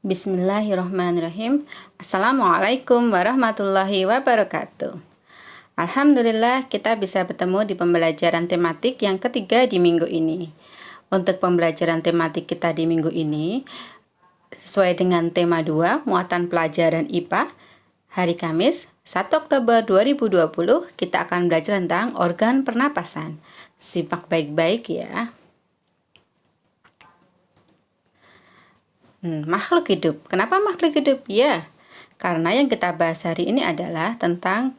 Bismillahirrahmanirrahim. Assalamualaikum warahmatullahi wabarakatuh. Alhamdulillah kita bisa bertemu di pembelajaran tematik yang ketiga di minggu ini. Untuk pembelajaran tematik kita di minggu ini, sesuai dengan tema 2, muatan pelajaran IPA, hari Kamis 1 Oktober 2020, kita akan belajar tentang organ pernapasan. Simak baik-baik ya. Makhluk hidup. Kenapa makhluk hidup? Ya, karena yang kita bahas hari ini adalah tentang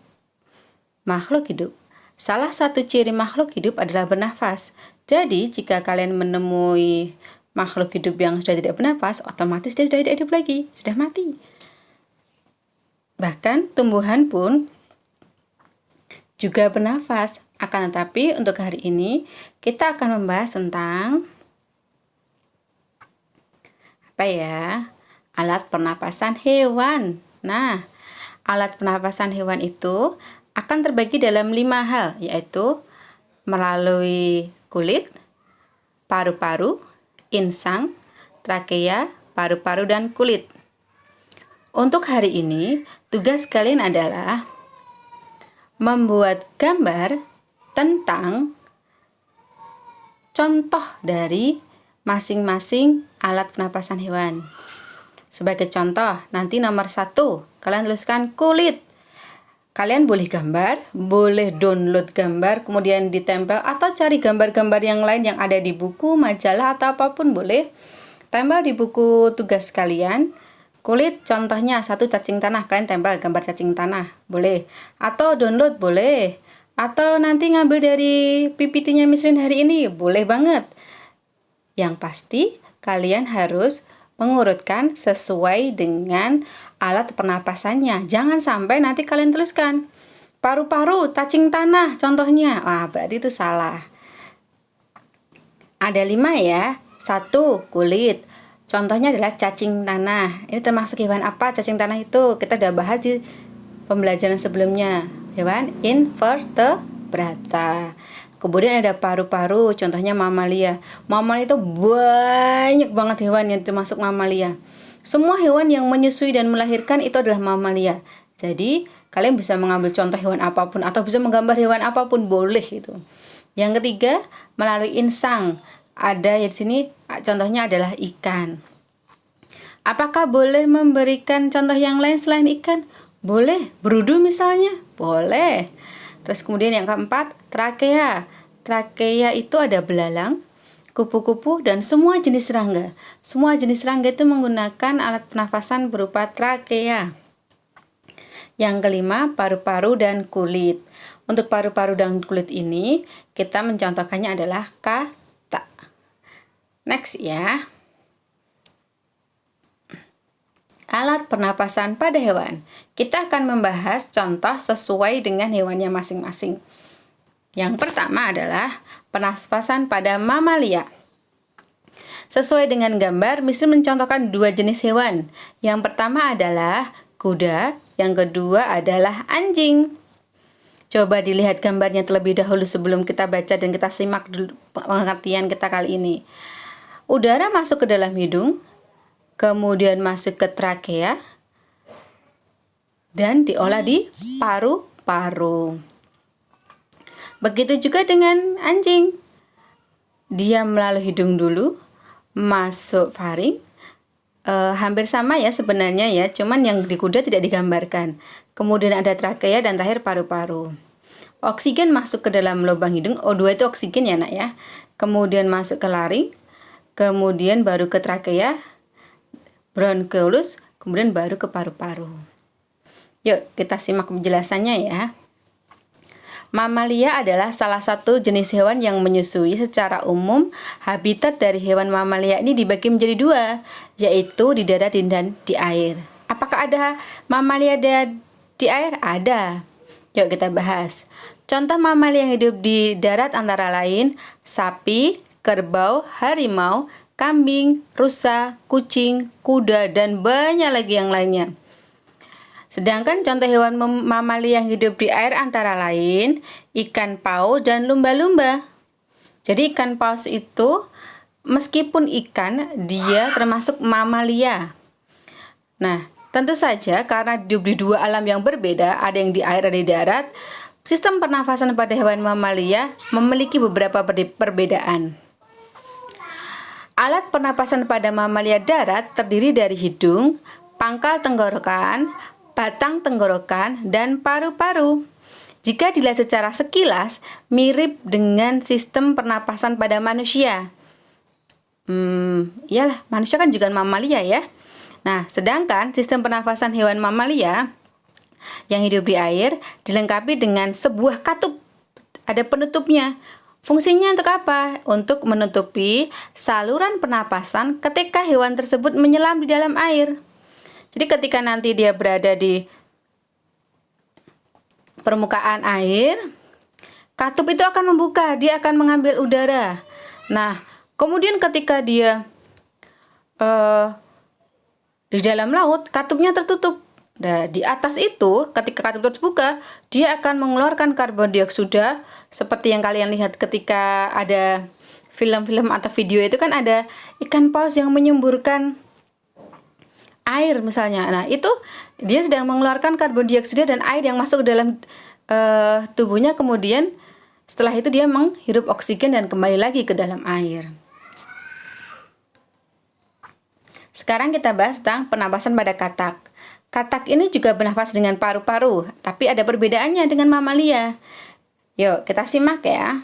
makhluk hidup. Salah satu ciri makhluk hidup adalah bernafas. Jadi, jika kalian menemui makhluk hidup yang sudah tidak bernafas, otomatis dia sudah tidak hidup lagi, sudah mati. Bahkan tumbuhan pun juga bernafas. Akan tetapi untuk hari ini kita akan membahas tentang alat pernapasan hewan. Nah, alat pernapasan hewan itu akan terbagi dalam 5 hal, yaitu melalui kulit, paru-paru, insang, trakea, paru-paru, dan kulit. Untuk hari ini, tugas kalian adalah membuat gambar tentang contoh dari masing-masing alat pernapasan hewan. Sebagai contoh, nanti nomor 1, kalian tuliskan kulit. Kalian boleh gambar, boleh download gambar, kemudian ditempel, atau cari gambar-gambar yang lain yang ada di buku, majalah, atau apapun boleh. Tempel di buku tugas kalian. Kulit, contohnya 1 cacing tanah, kalian tempel gambar cacing tanah, boleh. Atau download, boleh. Atau nanti ngambil dari PPT-nya Miss Rin hari ini, boleh banget. Yang pasti, kalian harus mengurutkan sesuai dengan alat pernapasannya. Jangan sampai nanti kalian tuliskan paru-paru, cacing tanah, contohnya. Wah, berarti itu salah. Ada 5 ya. 1, kulit. Contohnya adalah cacing tanah. Ini termasuk hewan apa cacing tanah itu? Kita udah bahas di pembelajaran sebelumnya. Hewan invertebrata. Kemudian ada paru-paru, contohnya mamalia. Mamalia itu banyak banget hewan yang termasuk mamalia. Semua hewan yang menyusui dan melahirkan itu adalah mamalia. Jadi, kalian bisa mengambil contoh hewan apapun atau bisa menggambar hewan apapun, boleh itu. Yang ketiga, melalui insang. Ada di sini contohnya adalah ikan. Apakah boleh memberikan contoh yang lain selain ikan? Boleh. Berudu misalnya? Boleh. Terus kemudian yang keempat, trakea. Trakea itu ada belalang, kupu-kupu, dan semua jenis serangga. Semua jenis serangga itu menggunakan alat pernafasan berupa trakea. Yang kelima, paru-paru dan kulit. Untuk paru-paru dan kulit ini, kita mencontohkannya adalah kata. Next ya. Alat pernapasan pada hewan. Kita akan membahas contoh sesuai dengan hewannya masing-masing. Yang pertama adalah pernapasan pada mamalia. Sesuai dengan gambar, Miss Rin mencontohkan 2 jenis hewan. Yang pertama adalah kuda, yang kedua adalah anjing. Coba dilihat gambarnya terlebih dahulu sebelum kita baca dan kita simak dulu pengertian kita kali ini. Udara masuk ke dalam hidung, kemudian masuk ke trakea, dan diolah di paru-paru. Begitu juga dengan anjing. Dia melalui hidung dulu, masuk faring. Hampir sama ya sebenarnya ya, cuman yang di kuda tidak digambarkan. Kemudian ada trakea dan terakhir paru-paru. Oksigen masuk ke dalam lubang hidung, O2 itu oksigen ya nak ya. Kemudian masuk ke laring, kemudian baru ke trakea, bronchioles, kemudian baru ke paru-paru. Yuk, kita simak penjelasannya ya. Mamalia adalah salah satu jenis hewan yang menyusui. Secara umum, habitat dari hewan mamalia ini dibagi menjadi 2, yaitu di darat dan di air. Apakah ada mamalia di air? Ada. Yuk kita bahas. Contoh mamalia yang hidup di darat antara lain sapi, kerbau, harimau, kambing, rusa, kucing, kuda, dan banyak lagi yang lainnya. Sedangkan contoh hewan mamalia yang hidup di air antara lain ikan paus dan lumba-lumba. Jadi ikan paus itu meskipun ikan, dia termasuk mamalia. Nah, tentu saja karena hidup di dua alam yang berbeda, ada yang di air, ada di darat, sistem pernafasan pada hewan mamalia memiliki beberapa perbedaan. Alat pernapasan pada mamalia darat terdiri dari hidung, pangkal tenggorokan, batang tenggorokan, dan paru-paru. Jika dilihat secara sekilas, mirip dengan sistem pernapasan pada manusia. Iyalah, manusia kan juga mamalia ya. Nah, sedangkan sistem pernafasan hewan mamalia yang hidup di air dilengkapi dengan sebuah katup. Ada penutupnya. Fungsinya untuk apa? Untuk menutupi saluran pernapasan ketika hewan tersebut menyelam di dalam air. Jadi ketika nanti dia berada di permukaan air, katup itu akan membuka, dia akan mengambil udara. Nah, kemudian ketika dia di dalam laut, katupnya tertutup. Nah, di atas itu, ketika katup terbuka, dia akan mengeluarkan karbon dioksida seperti yang kalian lihat ketika ada film-film atau video itu kan ada ikan paus yang menyemburkan air misalnya. Nah, itu dia sedang mengeluarkan karbon dioksida dan air yang masuk ke dalam tubuhnya, kemudian setelah itu dia menghirup oksigen dan kembali lagi ke dalam air. Sekarang kita bahas tentang pernapasan pada katak. Katak ini juga bernafas dengan paru-paru, tapi ada perbedaannya dengan mamalia. Yuk, kita simak ya.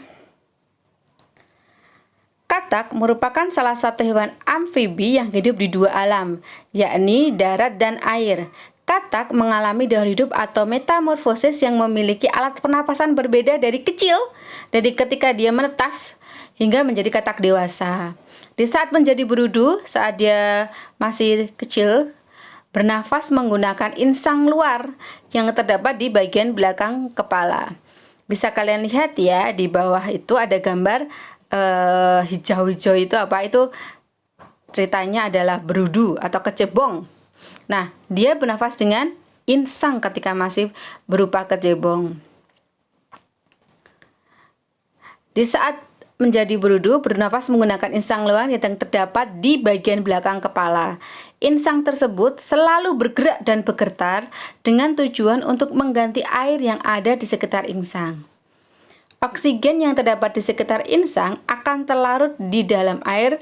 Katak merupakan salah satu hewan amfibi yang hidup di dua alam, yakni darat dan air. Katak mengalami daur hidup atau metamorfosis yang memiliki alat pernapasan berbeda dari kecil, dari ketika dia menetas hingga menjadi katak dewasa. Di saat menjadi berudu, saat dia masih kecil, bernafas menggunakan insang luar yang terdapat di bagian belakang kepala. Bisa kalian lihat ya, di bawah itu ada gambar hijau-hijau itu apa itu? Ceritanya adalah berudu atau kecebong. Nah, dia bernafas dengan insang ketika masih berupa kecebong. Di saat menjadi berudu, bernafas menggunakan insang luar yang terdapat di bagian belakang kepala. Insang tersebut selalu bergerak dan bergetar dengan tujuan untuk mengganti air yang ada di sekitar insang. Oksigen yang terdapat di sekitar insang akan terlarut di dalam air,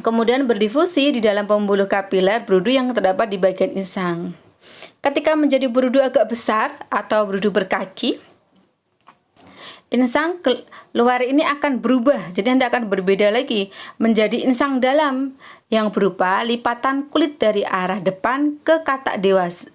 kemudian berdifusi di dalam pembuluh kapiler berudu yang terdapat di bagian insang. Ketika menjadi berudu agak besar atau berudu berkaki, insang luar ini akan berubah, jadi nanti akan berbeda lagi menjadi insang dalam yang berupa lipatan kulit dari arah depan ke katak dewasa.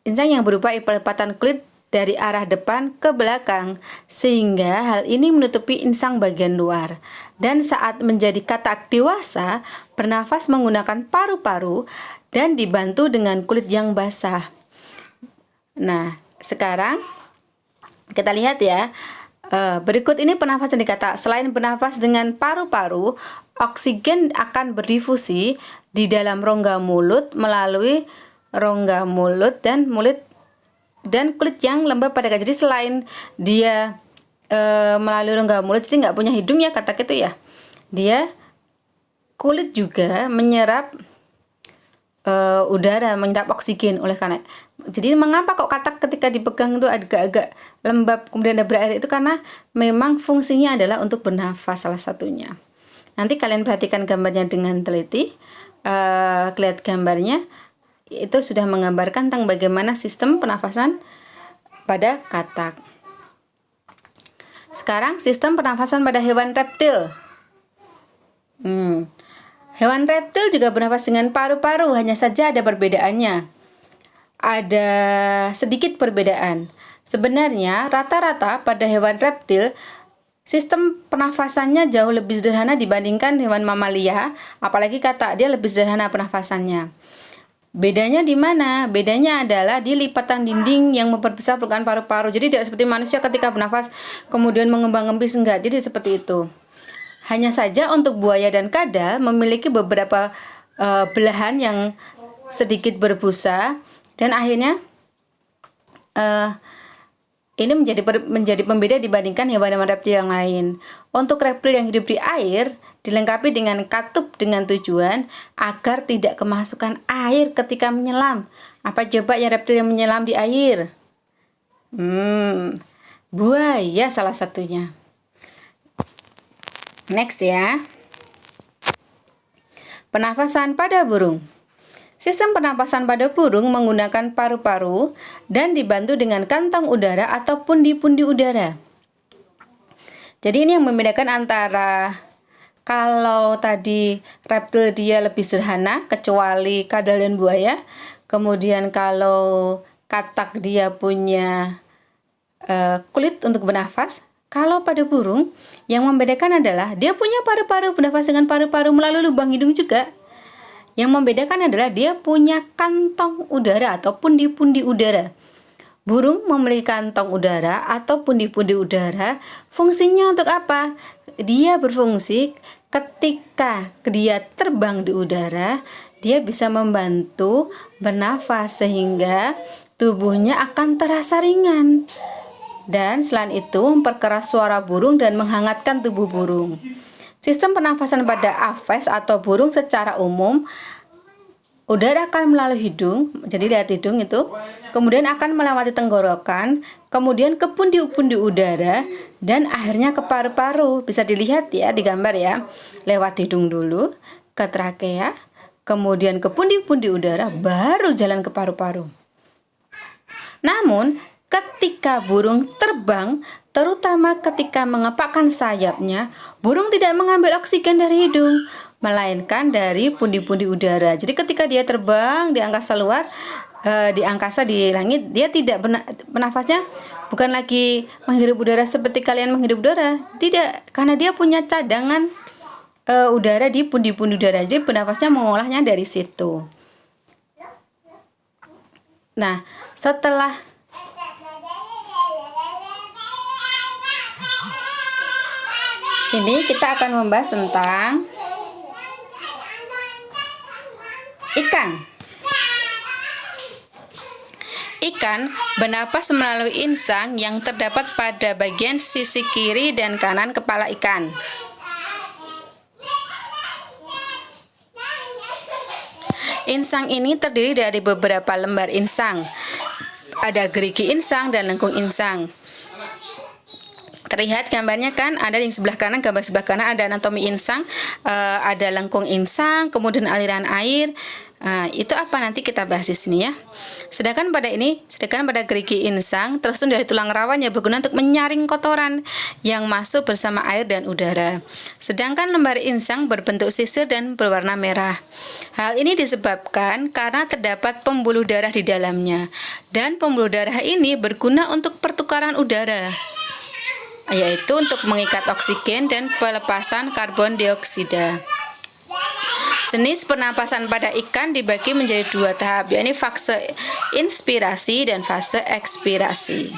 Insang yang berupa lipatan kulit dari arah depan ke belakang, sehingga hal ini menutupi insang bagian luar. Dan saat menjadi katak dewasa, bernafas menggunakan paru-paru dan dibantu dengan kulit yang basah. Nah, sekarang kita lihat ya, berikut ini pernafasan di katak. Selain bernafas dengan paru-paru, oksigen akan berdifusi di dalam rongga mulut melalui rongga mulut dan kulit yang lembab pada katak. Jadi selain dia melalui rongga mulut, jadi nggak punya hidung ya katak itu ya, dia kulit juga menyerap udara, menyerap oksigen. Oleh karena jadi mengapa kok katak ketika dipegang itu agak-agak lembab kemudian ada berair, itu karena memang fungsinya adalah untuk bernafas salah satunya. Nanti kalian perhatikan gambarnya dengan teliti, lihat gambarnya, itu sudah menggambarkan tentang bagaimana sistem pernafasan pada katak. Sekarang sistem pernafasan pada hewan reptil. Hewan reptil juga bernafas dengan paru-paru, hanya saja ada perbedaannya. Ada sedikit perbedaan. Sebenarnya rata-rata pada hewan reptil sistem pernafasannya jauh lebih sederhana dibandingkan hewan mamalia, apalagi katak, dia lebih sederhana pernafasannya. Bedanya di mana? Bedanya adalah di lipatan dinding yang memperbesar permukaan paru-paru. Jadi tidak seperti manusia ketika bernafas kemudian mengembang-embis, enggak. Jadi seperti itu. Hanya saja untuk buaya dan kadal memiliki beberapa belahan yang sedikit berbusa, dan akhirnya ini menjadi pembeda dibandingkan hewan-hewan reptil yang lain. Untuk reptil yang hidup di air, dilengkapi dengan katup dengan tujuan agar tidak kemasukan air ketika menyelam. Apa coba ya reptil yang menyelam di air? Buaya salah satunya. Next ya. Pernafasan pada burung. Sistem pernapasan pada burung menggunakan paru-paru dan dibantu dengan kantong udara atau pundi-pundi udara. Jadi ini yang membedakan antara kalau tadi reptil dia lebih sederhana kecuali kadal dan buaya. Kemudian kalau katak dia punya kulit untuk bernafas. Kalau pada burung yang membedakan adalah dia punya paru-paru, bernafas dengan paru-paru melalui lubang hidung juga. Yang membedakan adalah dia punya kantong udara atau pundi-pundi udara. Burung memiliki kantong udara atau pundi-pundi udara. Fungsinya untuk apa? Dia berfungsi ketika dia terbang di udara, dia bisa membantu bernafas sehingga tubuhnya akan terasa ringan. Dan selain itu memperkeras suara burung dan menghangatkan tubuh burung. Sistem pernafasan pada aves atau burung secara umum, udara akan melalui hidung, jadi lihat hidung itu, kemudian akan melewati tenggorokan, kemudian ke pundi-pundi udara, dan akhirnya ke paru-paru. Bisa dilihat ya di gambar ya, lewat hidung dulu, ke trakea, kemudian ke pundi-pundi udara, baru jalan ke paru-paru. Namun, ketika burung terbang, terutama ketika mengepakkan sayapnya, burung tidak mengambil oksigen dari hidung, melainkan dari pundi-pundi udara. Jadi ketika dia terbang di angkasa luar, di angkasa, di langit, dia tidak bernafasnya bukan lagi menghirup udara seperti kalian menghirup udara. Tidak, karena dia punya cadangan udara di pundi-pundi udara. Jadi bernafasnya mengolahnya dari situ. Nah, setelah ini kita akan membahas tentang ikan. Ikan bernapas melalui insang yang terdapat pada bagian sisi kiri dan kanan kepala ikan. Insang ini terdiri dari beberapa lembar insang. Ada gerigi insang dan lengkung insang. Terlihat gambarnya kan, ada yang sebelah kanan, gambar sebelah kanan ada anatomi insang, ada lengkung insang, kemudian aliran air. Itu apa nanti kita bahas di sini ya. Sedangkan pada gerigi insang tersusun dari tulang rawan yang berguna untuk menyaring kotoran yang masuk bersama air dan udara. Sedangkan lembar insang berbentuk sisir dan berwarna merah. Hal ini disebabkan karena terdapat pembuluh darah di dalamnya, dan pembuluh darah ini berguna untuk pertukaran udara, yaitu untuk mengikat oksigen dan pelepasan karbon dioksida. Jenis pernapasan pada ikan dibagi menjadi dua tahap, yakni fase inspirasi dan fase ekspirasi.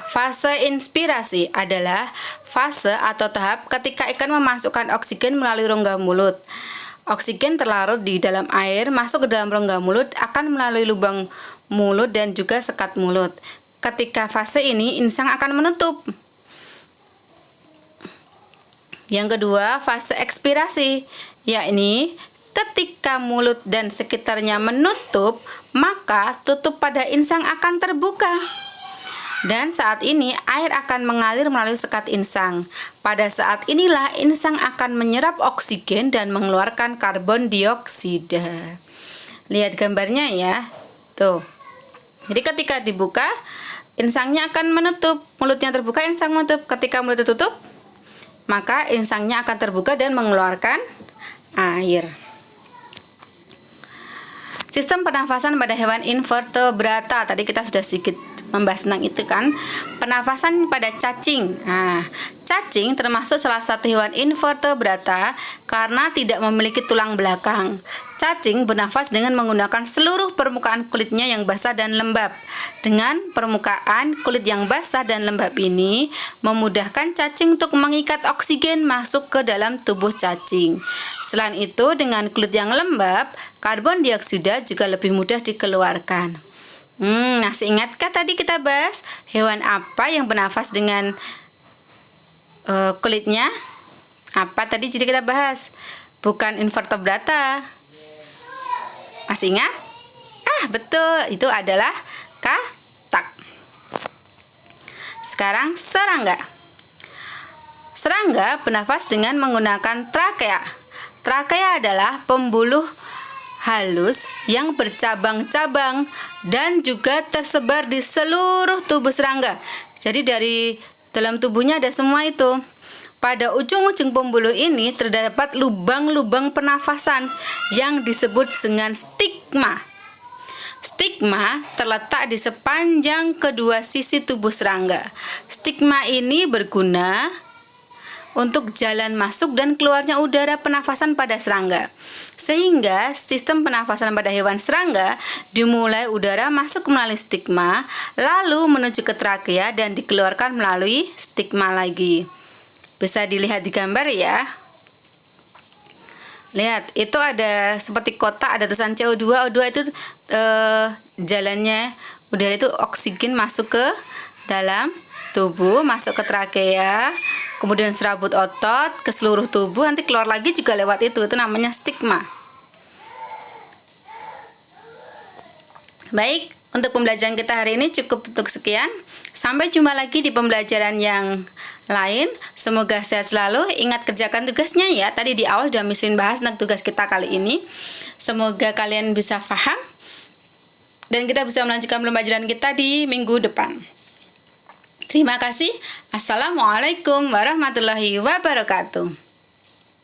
Fase inspirasi adalah fase atau tahap ketika ikan memasukkan oksigen melalui rongga mulut. Oksigen terlarut di dalam air masuk ke dalam rongga mulut akan melalui lubang mulut dan juga sekat mulut. Ketika fase ini, insang akan menutup. Yang kedua, fase ekspirasi, yakni ketika mulut dan sekitarnya menutup, maka tutup pada insang akan terbuka. Dan saat ini air akan mengalir melalui sekat insang. Pada saat inilah insang akan menyerap oksigen dan mengeluarkan karbon dioksida. Lihat gambarnya ya. Tuh. Jadi ketika dibuka, insangnya akan menutup. Mulutnya terbuka, insang menutup. Ketika mulut tertutup, maka insangnya akan terbuka dan mengeluarkan air. Sistem pernafasan pada hewan invertebrata. Tadi kita sudah sedikit membahas tentang itu kan. Pernafasan pada cacing. Cacing termasuk salah satu hewan invertebrata karena tidak memiliki tulang belakang. Cacing bernafas dengan menggunakan seluruh permukaan kulitnya yang basah dan lembab. Dengan permukaan kulit yang basah dan lembab ini memudahkan cacing untuk mengikat oksigen masuk ke dalam tubuh cacing. Selain itu, dengan kulit yang lembab, karbon dioksida juga lebih mudah dikeluarkan. Masih ingatkah tadi kita bahas hewan apa yang bernafas dengan kulitnya apa tadi jadi kita bahas? Bukan invertebrata. Masih ingat? Betul, itu adalah katak. Sekarang serangga. Serangga bernafas dengan menggunakan trakea. Trakea adalah pembuluh halus yang bercabang-cabang dan juga tersebar di seluruh tubuh serangga. Jadi dari dalam tubuhnya ada semua itu. Pada ujung-ujung pembuluh ini terdapat lubang-lubang pernafasan yang disebut dengan stigma. Stigma terletak di sepanjang kedua sisi tubuh serangga. Stigma ini berguna untuk jalan masuk dan keluarnya udara pernafasan pada serangga. Sehingga sistem pernafasan pada hewan serangga dimulai udara masuk melalui stigma, lalu menuju ke trakea dan dikeluarkan melalui stigma lagi. Bisa dilihat di gambar ya. Lihat, itu ada seperti kotak, ada tulisan CO2. O2 itu jalannya udara itu oksigen masuk ke dalam tubuh, masuk ke trakea, kemudian serabut otot ke seluruh tubuh, nanti keluar lagi juga lewat itu namanya stigma. Baik, untuk pembelajaran kita hari ini cukup untuk sekian. Sampai jumpa lagi di pembelajaran yang lain. Semoga sehat selalu. Ingat kerjakan tugasnya ya. Tadi di awal sudah Mislin bahas tentang tugas kita kali ini. Semoga kalian bisa paham dan kita bisa melanjutkan pembelajaran kita di minggu depan. Terima kasih. Assalamualaikum warahmatullahi wabarakatuh.